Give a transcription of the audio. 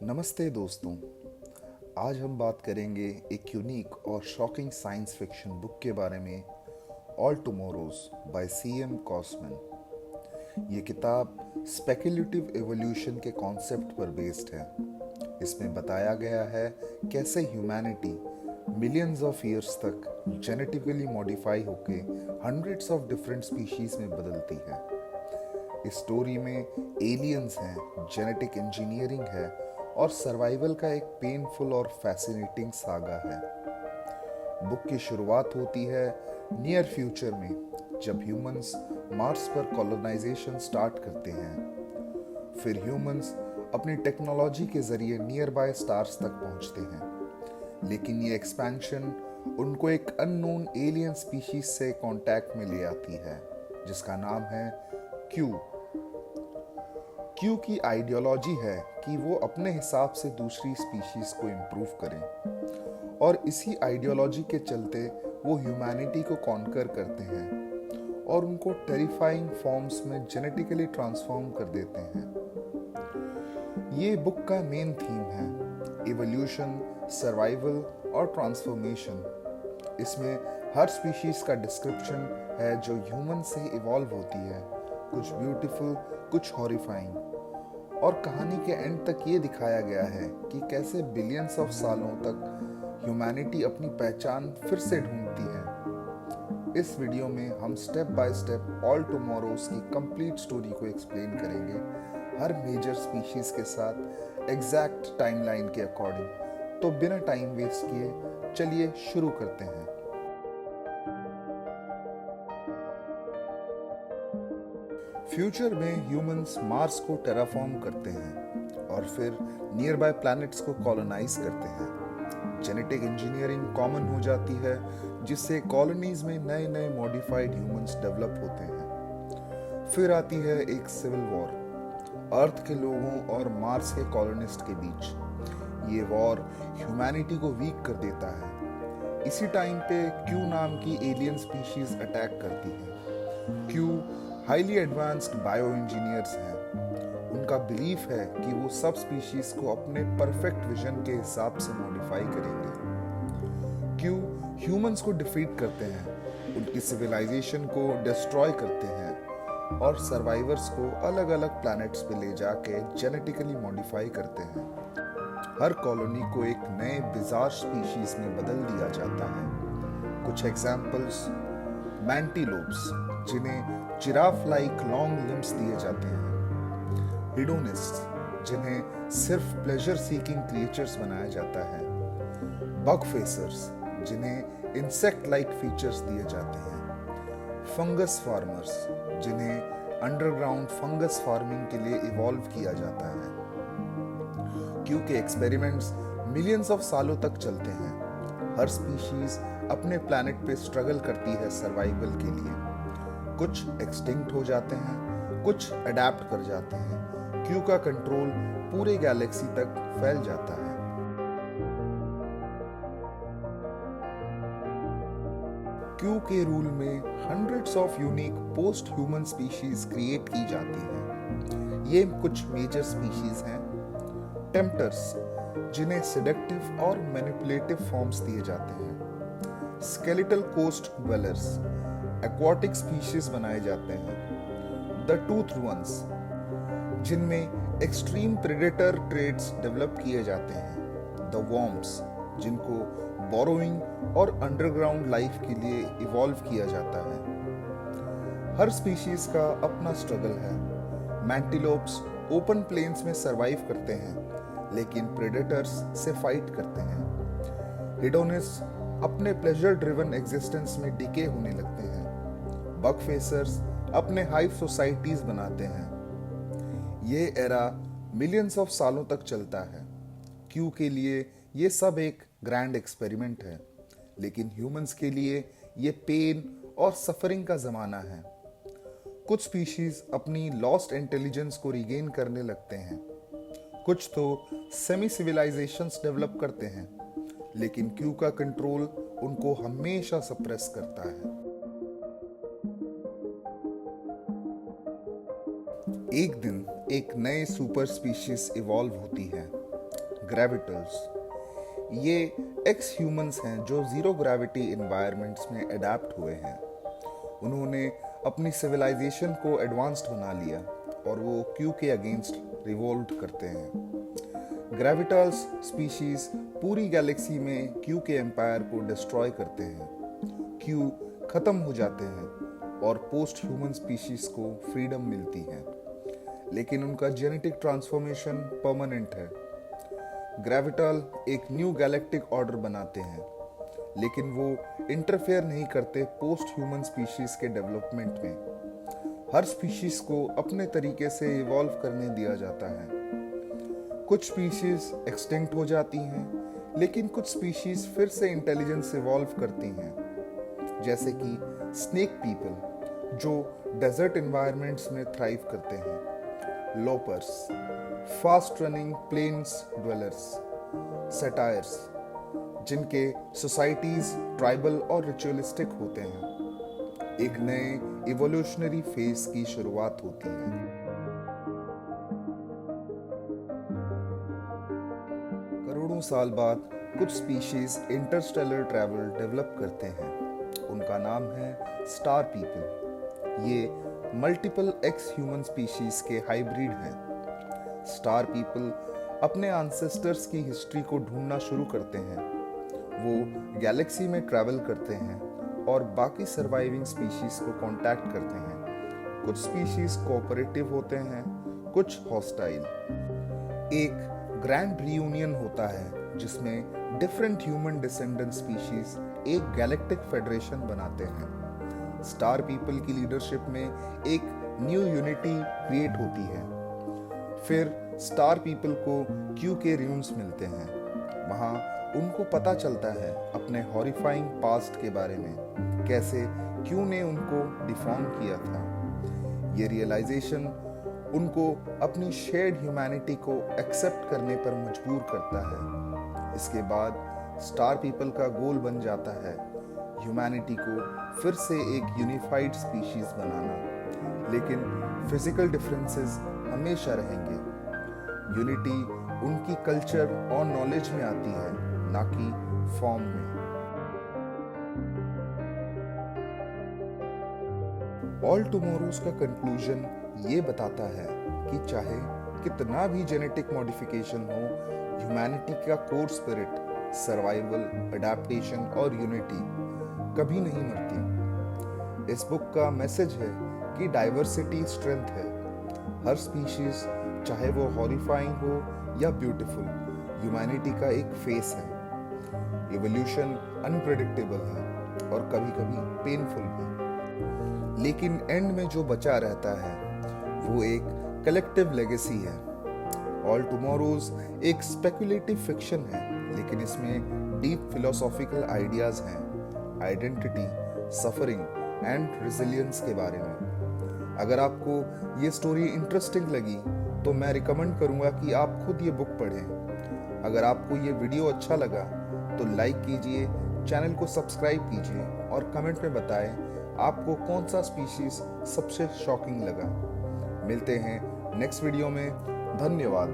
नमस्ते दोस्तों। आज हम बात करेंगे एक यूनिक और शॉकिंग साइंस फिक्शन बुक के बारे में, ऑल टुमारोज बाय C.M. कॉसमैन। ये किताब स्पेक्युलेटिव एवोल्यूशन के कॉन्सेप्ट पर बेस्ड है। इसमें बताया गया है कैसे ह्यूमैनिटी मिलियंस ऑफ ईयर्स तक जेनेटिकली मॉडिफाई होके हंड्रेड्स ऑफ डिफरेंट स्पीशीज में बदलती है। इस स्टोरी में एलियंस हैं, जेनेटिक इंजीनियरिंग है और सर्वाइवल का एक पेनफुल और फैसिनेटिंग सागा है। बुक की शुरुआत होती है नियर फ्यूचर में, जब ह्यूमंस मार्स पर कॉलोनाइजेशन स्टार्ट करते हैं। फिर ह्यूमंस अपनी टेक्नोलॉजी के जरिए नियर बाय स्टार्स तक पहुंचते हैं, लेकिन ये एक्सपेंशन उनको एक अननोन एलियन स्पीशीज से कांटेक्ट में ले आती है, जिसका नाम है क्यू। क्यू की आइडियोलॉजी है कि वो अपने हिसाब से दूसरी स्पीशीज को इम्प्रूव करें, और इसी आइडियोलॉजी के चलते वो ह्यूमैनिटी को कॉन्कर करते हैं और उनको टेरिफाइंग फॉर्म्स में जेनेटिकली ट्रांसफॉर्म कर देते हैं। ये बुक का मेन थीम है इवोल्यूशन, सर्वाइवल और ट्रांसफॉर्मेशन। इसमें हर स्पीशीज का डिस्क्रिप्शन है जो ह्यूमन से इवॉल्व होती है, कुछ ब्यूटीफुल, कुछ हॉरिफाइंग। और कहानी के एंड तक ये दिखाया गया है कि कैसे बिलियंस ऑफ सालों तक ह्यूमैनिटी अपनी पहचान फिर से ढूंढती है। इस वीडियो में हम step by step all tomorrow's की कंप्लीट स्टोरी को एक्सप्लेन करेंगे, हर मेजर स्पीशीज के साथ एग्जैक्ट टाइमलाइन के अकॉर्डिंग। तो बिना टाइम वेस्ट किए चलिए शुरू करते हैं। फ्यूचर में ह्यूमंस मार्स को टेराफॉर्म करते हैं और फिर नियर बाय प्लैनेट्स को कॉलोनाइज करते हैं। जेनेटिक इंजीनियरिंग कॉमन हो जाती है, जिससे कॉलोनीज में नए नए मॉडिफाइड ह्यूमंस डेवलप होते हैं। फिर आती है एक सिविल वॉर, अर्थ के लोगों और मार्स के कॉलोनिस्ट के बीच। ये वॉर ह्यूमैनिटी को वीक कर देता है। इसी टाइम पे क्यू नाम की एलियन स्पीशीज अटैक करती है। Q highly advanced bio engineers हैं। उनका बिलीफ है कि वो सब स्पीशीज को अपने परफेक्ट विजन के हिसाब से मॉडिफाई करेंगे। क्यू ह्यूमंस को डिफीट करते हैं, उनकी सिविलाइजेशन को डिस्ट्रॉय करते हैं और सर्वाइवर्स को अलग अलग प्लैनेट्स पे ले जाके जेनेटिकली मॉडिफाई करते हैं। हर कॉलोनी को एक नए बिजार स्पीशीज में बदल दिया जाता है। कुछ एग्जाम्पल्स: मैंटीलोप्स, जिन्हें जिराफ लाइक लॉन्ग लिम्स दिए जाते हैं। हिडोनिस्ट्स, जिन्हें सिर्फ प्लेजर सीकिंग क्रिएचर्स बनाया जाता है। बग फेसर्स, जिन्हें इंसेक्ट लाइक फीचर्स दिए जाते हैं। फंगस फार्मर्स, जिन्हें अंडरग्राउंड फंगस फार्मिंग के लिए इवॉल्व किया जाता है। क्योंकि एक्सपेरिमेंट्स मिलियंस ऑफ सालों तक चलते हैं। हर स्पीशीज अपने प्लैनेट पे स्ट्रगल करती है सर्वाइवल के लिए। कुछ एक्सटिंक्ट हो जाते हैं, कुछ अडेप्ट कर जाते हैं। क्यू का कंट्रोल पूरे गैलेक्सी तक फैल जाता है। क्यू के रूल में hundreds of unique post human species create की जाती हैं। ये कुछ मेजर स्पीशीज हैं: टेम्पटर्स, जिन्हें सेडक्टिव और मैनिपुलेटिव फॉर्म्स दिए जाते हैं। Skeletal coast dwellers, aquatic species बनाए जाते हैं। द टूथ वंस, जिनमें एक्सट्रीम प्रेडेटर ट्रेड्स डेवलप किए जाते हैं। द वॉर्म्स, जिनको बोरोइंग और अंडरग्राउंड लाइफ के लिए इवॉल्व किया जाता है। हर स्पीशीज का अपना स्ट्रगल है। मैंटीलोप्स ओपन प्लेन्स में सरवाइव करते हैं, लेकिन प्रेडेटर्स से फाइट करते हैं। हिडोनिस्ट अपने प्लेजर ड्रिवन एग्जिस्टेंस में डिके होने लगते हैं। बग फेसर्स अपने हाइव सोसाइटीज बनाते हैं। ये एरा मिलियंस ऑफ सालों तक चलता है। क्यू के लिए ये सब एक ग्रैंड एक्सपेरिमेंट है, लेकिन ह्यूमंस के लिए ये पेन और सफरिंग का जमाना है। कुछ स्पीशीज अपनी लॉस्ट इंटेलिजेंस को रिगेन करने लगते हैं। कुछ तो सेमी सिविलाइजेशंस डेवलप करते हैं, लेकिन क्यू का कंट्रोल उनको हमेशा सप्रेस करता है। एक दिन एक नए सुपर स्पीशीज इवॉल्व होती है, ग्रेविटल्स। ये एक्स ह्यूमंस हैं जो जीरो ग्रेविटी इन्वायरमेंट्स में अडेप्ट हुए हैं। उन्होंने अपनी सिविलाइजेशन को एडवांस्ड बना लिया और वो क्यू के अगेंस्ट रिवोल्ट करते हैं। ग्रेविटल्स स्पीशीज पूरी गैलेक्सी में क्यू के एम्पायर को डिस्ट्रॉय करते हैं। क्यू खत्म हो जाते हैं और पोस्ट ह्यूमन स्पीशीज को फ्रीडम मिलती है, लेकिन उनका जेनेटिक ट्रांसफॉर्मेशन परमानेंट है। ग्रेविटल एक न्यू गैलेक्टिक ऑर्डर बनाते हैं, लेकिन वो इंटरफेयर नहीं करते पोस्ट ह्यूमन स्पीशीज के डेवलपमेंट में। हर स्पीशीज को अपने तरीके से इवॉल्व करने दिया जाता है। कुछ स्पीशीज एक्सटिंक्ट हो जाती हैं, लेकिन कुछ स्पीशीज फिर से इंटेलिजेंस इवॉल्व करती हैं, जैसे कि स्नेक पीपल जो डेजर्ट एनवायरनमेंट्स में थ्राइव करते हैं, lopers, fast running plains dwellers, satyrs जिनके सोसाइटीज ट्राइबल और रिचुअलिस्टिक होते हैं। एक नए इवोल्यूशनरी फेज की शुरुआत होती है। करोड़ों साल बाद कुछ स्पीशीज इंटरस्टेलर ट्रैवल डेवलप करते हैं। उनका नाम है स्टार पीपल। ये मल्टीपल एक्स ह्यूमन स्पीशीज के हाइब्रिड हैं। स्टार पीपल अपने एंसेस्टर्स की हिस्ट्री को ढूंढना शुरू करते हैं। वो गैलेक्सी में ट्रैवल करते हैं और बाकी सर्वाइविंग स्पीशीज को कांटेक्ट करते हैं। कुछ स्पीशीज कोऑपरेटिव होते हैं, कुछ हॉस्टाइल। एक ग्रैंड रियूनियन होता है जिसमें डिफरेंट ह्यूमन डिसेंडेंट स्पीशीज एक गैलेक्टिक फेडरेशन बनाते हैं। स्टार पीपल की लीडरशिप में एक न्यू यूनिटी क्रिएट होती है। फिर स्टार पीपल को क्यू के र्यून्स मिलते हैं। वहां उनको पता चलता है अपने हॉरिफाइंग पास्ट के बारे में, कैसे क्यू ने उनको डिफॉर्म किया था। ये रियलाइजेशन उनको अपनी शेयर्ड ह्यूमैनिटी को एक्सेप्ट करने पर मजबूर करता है। इसके बाद स्टार पीपल का गोल बन जाता है ह्यूमैनिटी को फिर से एक यूनिफाइड स्पीशीज बनाना, लेकिन फिजिकल डिफरेंसेस हमेशा रहेंगे। यूनिटी उनकी कल्चर और नॉलेज में आती है, ना कि फॉर्म में। ऑल टुमारोज का कंक्लूजन ये बताता है कि चाहे कितना भी जेनेटिक मॉडिफिकेशन हो, ह्यूमैनिटी का कोर स्पिरिट, सर्वाइवल, अडेप्टेशन और यूनिटी कभी नहीं मरती। इस बुक का मैसेज है कि डाइवर्सिटी स्ट्रेंथ है। हर स्पीशीज, चाहे वो हॉरिफाइंग हो या ब्यूटीफुल, ह्यूमैनिटी का एक फेस है। इवोल्यूशन अनप्रेडिक्टेबल है और कभी कभी पेनफुल भी, लेकिन एंड में जो बचा रहता है वो एक कलेक्टिव लेगेसी है। ऑल टुमारोज एक स्पेकुलेटिव फिक्शन है, लेकिन इसमें डीप फिलोसॉफिकल आइडियाज हैं, आइडेंटिटी, सफरिंग एंड रेजिलियंस के बारे में। अगर आपको ये स्टोरी इंटरेस्टिंग लगी तो मैं रिकमेंड करूंगा कि आप खुद ये बुक पढ़ें। अगर आपको ये वीडियो अच्छा लगा तो लाइक कीजिए, चैनल को सब्सक्राइब कीजिए और कमेंट में बताएं आपको कौन सा स्पीशीज सबसे शॉकिंग लगा। मिलते हैं नेक्स्ट वीडियो में। धन्यवाद।